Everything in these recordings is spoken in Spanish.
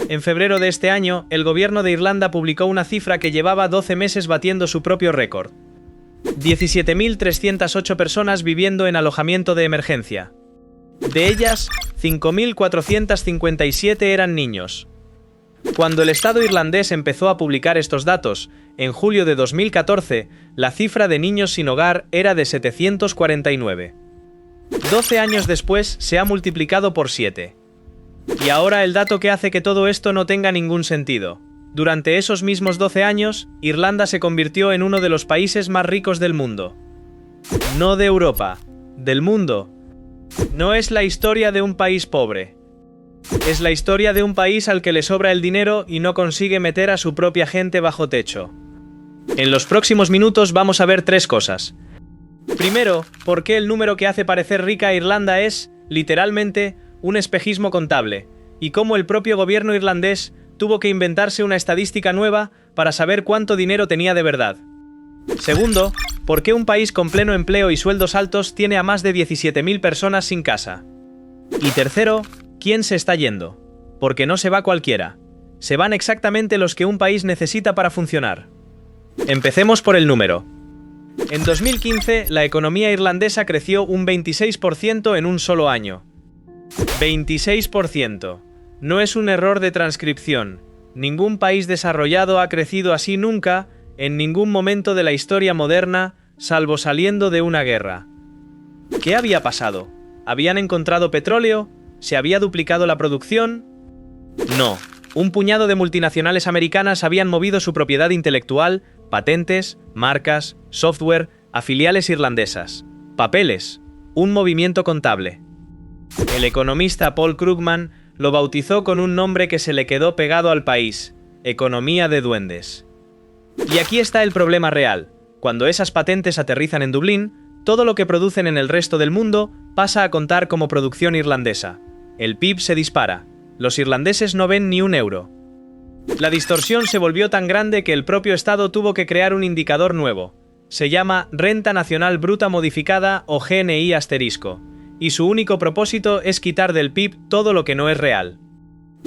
En febrero de este año, el gobierno de Irlanda publicó una cifra que llevaba 12 meses batiendo su propio récord. 17.308 personas viviendo en alojamiento de emergencia. De ellas, 5.457 eran niños. Cuando el Estado irlandés empezó a publicar estos datos, en julio de 2014, la cifra de niños sin hogar era de 749. 12 años después, se ha multiplicado por 7. Y ahora el dato que hace que todo esto no tenga ningún sentido. Durante esos mismos 12 años, Irlanda se convirtió en uno de los países más ricos del mundo. No de Europa, del mundo. No es la historia de un país pobre. Es la historia de un país al que le sobra el dinero y no consigue meter a su propia gente bajo techo. En los próximos minutos vamos a ver 3 cosas. Primero, por qué el número que hace parecer rica a Irlanda es, literalmente, un espejismo contable, y cómo el propio gobierno irlandés tuvo que inventarse una estadística nueva para saber cuánto dinero tenía de verdad. Segundo, por qué un país con pleno empleo y sueldos altos tiene a más de 17.000 personas sin casa. Y tercero, ¿quién se está yendo? Porque no se va cualquiera. Se van exactamente los que un país necesita para funcionar. Empecemos por el número. En 2015, la economía irlandesa creció un 26% en un solo año. 26%. No es un error de transcripción. Ningún país desarrollado ha crecido así nunca, en ningún momento de la historia moderna, salvo saliendo de una guerra. ¿Qué había pasado? ¿Habían encontrado petróleo? ¿Se había duplicado la producción? No. Un puñado de multinacionales americanas habían movido su propiedad intelectual, patentes, marcas, software, a filiales irlandesas. Papeles. Un movimiento contable. El economista Paul Krugman lo bautizó con un nombre que se le quedó pegado al país: economía de duendes. Y aquí está el problema real. Cuando esas patentes aterrizan en Dublín, todo lo que producen en el resto del mundo pasa a contar como producción irlandesa. El PIB se dispara. Los irlandeses no ven ni un euro. La distorsión se volvió tan grande que el propio Estado tuvo que crear un indicador nuevo. Se llama Renta Nacional Bruta Modificada o GNI asterisco, y su único propósito es quitar del PIB todo lo que no es real.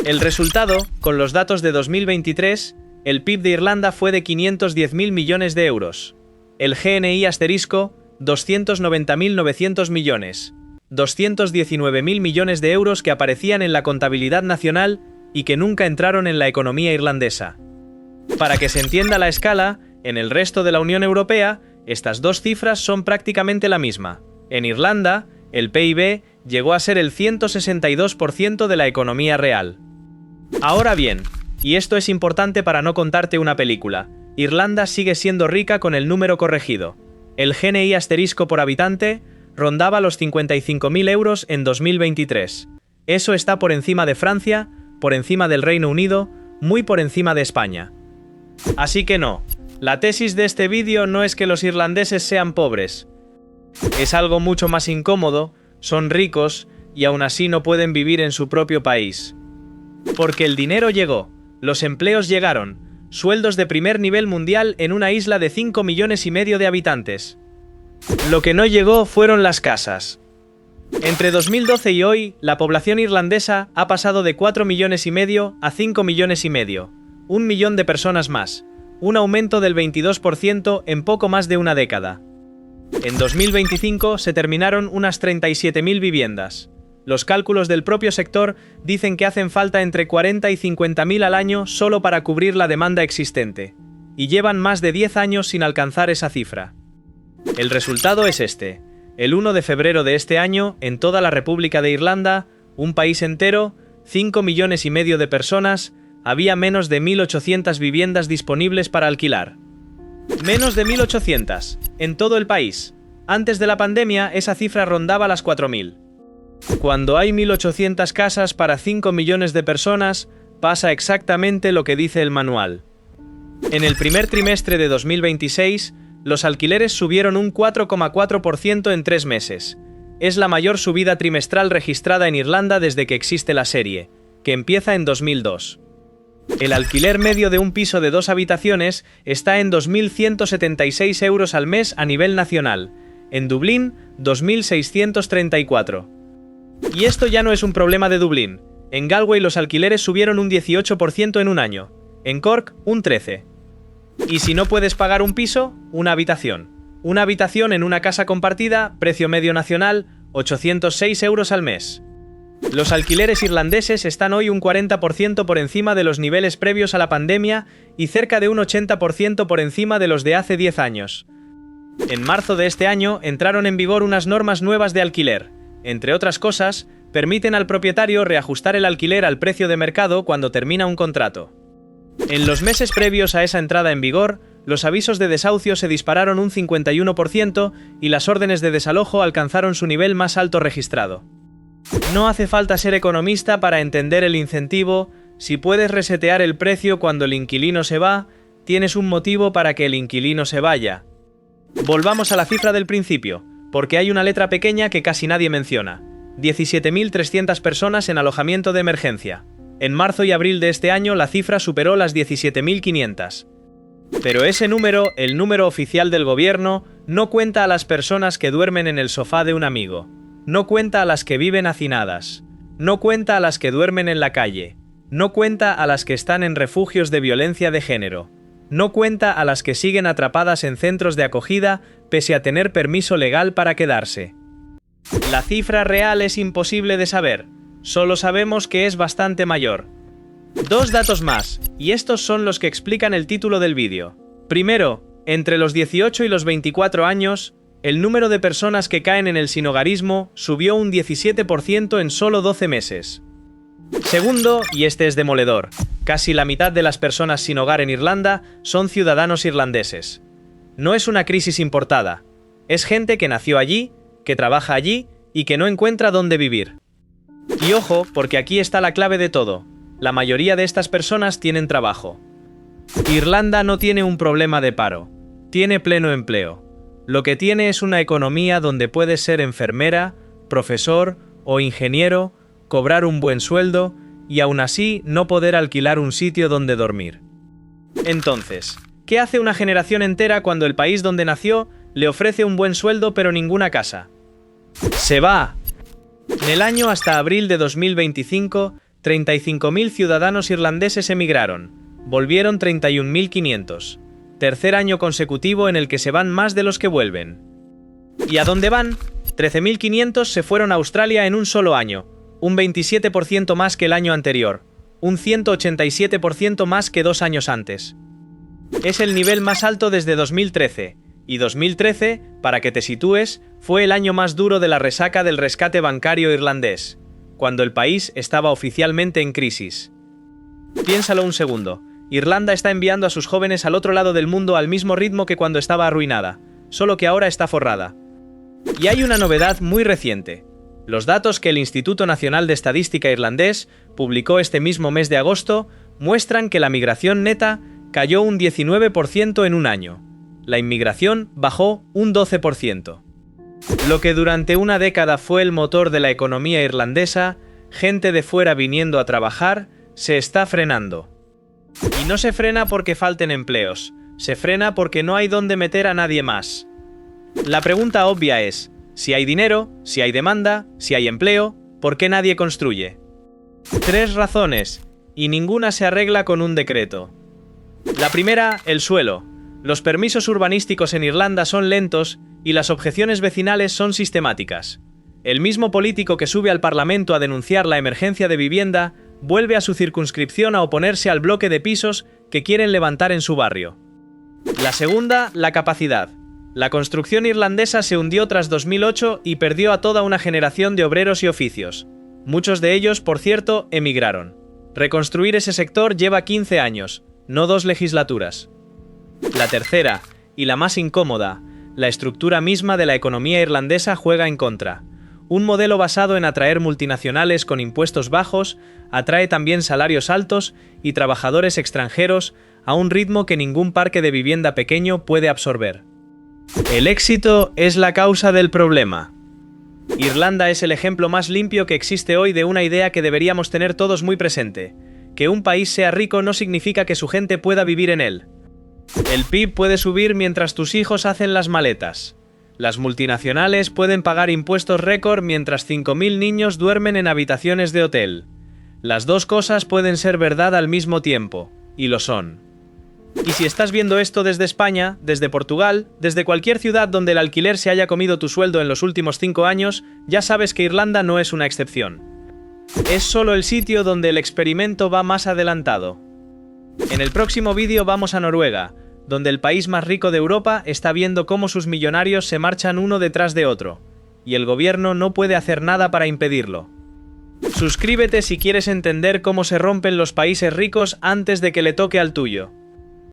El resultado, con los datos de 2023, el PIB de Irlanda fue de 510.000 millones de euros. El GNI asterisco, 290.900 millones. 219.000 millones de euros que aparecían en la contabilidad nacional y que nunca entraron en la economía irlandesa. Para que se entienda la escala, en el resto de la Unión Europea, estas dos cifras son prácticamente la misma. En Irlanda, el PIB llegó a ser el 162% de la economía real. Ahora bien, y esto es importante para no contarte una película, Irlanda sigue siendo rica con el número corregido. El GNI asterisco por habitante rondaba los 55.000 euros en 2023. Eso está por encima de Francia, por encima del Reino Unido, muy por encima de España. Así que no, la tesis de este vídeo no es que los irlandeses sean pobres. Es algo mucho más incómodo, son ricos y aún así no pueden vivir en su propio país. Porque el dinero llegó, los empleos llegaron, sueldos de primer nivel mundial en una isla de 5,5 millones de habitantes. Lo que no llegó fueron las casas. Entre 2012 y hoy, la población irlandesa ha pasado de 4,5 millones a 5,5 millones, 1 millón de personas más, un aumento del 22% en poco más de una década. En 2025 se terminaron unas 37.000 viviendas. Los cálculos del propio sector dicen que hacen falta entre 40 y 50.000 al año solo para cubrir la demanda existente, y llevan más de 10 años sin alcanzar esa cifra. El resultado es este. El 1 de febrero de este año, en toda la República de Irlanda, un país entero, 5,5 millones de personas, había menos de 1.800 viviendas disponibles para alquilar. Menos de 1.800, en todo el país. Antes de la pandemia, esa cifra rondaba las 4.000. Cuando hay 1.800 casas para 5 millones de personas, pasa exactamente lo que dice el manual. En el primer trimestre de 2026, los alquileres subieron un 4,4% en 3 meses. Es la mayor subida trimestral registrada en Irlanda desde que existe la serie, que empieza en 2002. El alquiler medio de un piso de 2 habitaciones está en 2.176 euros al mes a nivel nacional. En Dublín, 2.634. Y esto ya no es un problema de Dublín, En Galway los alquileres subieron un 18% en un año. En Cork, un 13%. Y si no puedes pagar un piso, una habitación. Una habitación en una casa compartida, precio medio nacional, 806 euros al mes. Los alquileres irlandeses están hoy un 40% por encima de los niveles previos a la pandemia y cerca de un 80% por encima de los de hace 10 años. En marzo de este año entraron en vigor unas normas nuevas de alquiler. Entre otras cosas, permiten al propietario reajustar el alquiler al precio de mercado cuando termina un contrato. En los meses previos a esa entrada en vigor, los avisos de desahucio se dispararon un 51% y las órdenes de desalojo alcanzaron su nivel más alto registrado. No hace falta ser economista para entender el incentivo. Si puedes resetear el precio cuando el inquilino se va, tienes un motivo para que el inquilino se vaya. Volvamos a la cifra del principio, porque hay una letra pequeña que casi nadie menciona. 17.300 personas en alojamiento de emergencia. En marzo y abril de este año la cifra superó las 17.500. Pero ese número, el número oficial del gobierno, no cuenta a las personas que duermen en el sofá de un amigo. No cuenta a las que viven hacinadas. No cuenta a las que duermen en la calle. No cuenta a las que están en refugios de violencia de género. No cuenta a las que siguen atrapadas en centros de acogida pese a tener permiso legal para quedarse. La cifra real es imposible de saber. Solo sabemos que es bastante mayor. Dos datos más, y estos son los que explican el título del vídeo. Primero, entre los 18 y los 24 años, el número de personas que caen en el sinhogarismo subió un 17% en solo 12 meses. Segundo, y este es demoledor, casi la mitad de las personas sin hogar en Irlanda son ciudadanos irlandeses. No es una crisis importada, es gente que nació allí, que trabaja allí y que no encuentra dónde vivir. Y ojo, porque aquí está la clave de todo. La mayoría de estas personas tienen trabajo. Irlanda no tiene un problema de paro, tiene pleno empleo. Lo que tiene es una economía donde puedes ser enfermera, profesor o ingeniero, cobrar un buen sueldo y aún así no poder alquilar un sitio donde dormir. Entonces, ¿qué hace una generación entera cuando el país donde nació le ofrece un buen sueldo pero ninguna casa? ¡Se va! En el año hasta abril de 2025, 35.000 ciudadanos irlandeses emigraron. Volvieron 31.500. Tercer año consecutivo en el que se van más de los que vuelven. ¿Y a dónde van? 13.500 se fueron a Australia en un solo año, un 27% más que el año anterior, un 187% más que 2 años antes. Es el nivel más alto desde 2013, y 2013, para que te sitúes, fue el año más duro de la resaca del rescate bancario irlandés, cuando el país estaba oficialmente en crisis. Piénsalo un segundo. Irlanda está enviando a sus jóvenes al otro lado del mundo al mismo ritmo que cuando estaba arruinada, solo que ahora está forrada. Y hay una novedad muy reciente. Los datos que el Instituto Nacional de Estadística irlandés publicó este mismo mes de agosto muestran que la migración neta cayó un 19% en un año. La inmigración bajó un 12%. Lo que durante una década fue el motor de la economía irlandesa, gente de fuera viniendo a trabajar, se está frenando. Y no se frena porque falten empleos, se frena porque no hay dónde meter a nadie más. La pregunta obvia es, si hay dinero, si hay demanda, si hay empleo, ¿por qué nadie construye? 3 razones, y ninguna se arregla con un decreto. La primera, el suelo. Los permisos urbanísticos en Irlanda son lentos y las objeciones vecinales son sistemáticas. El mismo político que sube al Parlamento a denunciar la emergencia de vivienda vuelve a su circunscripción a oponerse al bloque de pisos que quieren levantar en su barrio. La segunda, la capacidad. La construcción irlandesa se hundió tras 2008 y perdió a toda una generación de obreros y oficios. Muchos de ellos, por cierto, emigraron. Reconstruir ese sector lleva 15 años, no 2 legislaturas. La tercera, y la más incómoda, la estructura misma de la economía irlandesa juega en contra. Un modelo basado en atraer multinacionales con impuestos bajos atrae también salarios altos y trabajadores extranjeros a un ritmo que ningún parque de vivienda pequeño puede absorber. El éxito es la causa del problema. Irlanda es el ejemplo más limpio que existe hoy de una idea que deberíamos tener todos muy presente. Que un país sea rico no significa que su gente pueda vivir en él. El PIB puede subir mientras tus hijos hacen las maletas. Las multinacionales pueden pagar impuestos récord mientras 5.000 niños duermen en habitaciones de hotel. Las dos cosas pueden ser verdad al mismo tiempo, y lo son. Y si estás viendo esto desde España, desde Portugal, desde cualquier ciudad donde el alquiler se haya comido tu sueldo en los últimos 5 años, ya sabes que Irlanda no es una excepción. Es solo el sitio donde el experimento va más adelantado. En el próximo vídeo vamos a Noruega, donde el país más rico de Europa está viendo cómo sus millonarios se marchan uno detrás de otro, y el gobierno no puede hacer nada para impedirlo. Suscríbete si quieres entender cómo se rompen los países ricos antes de que le toque al tuyo.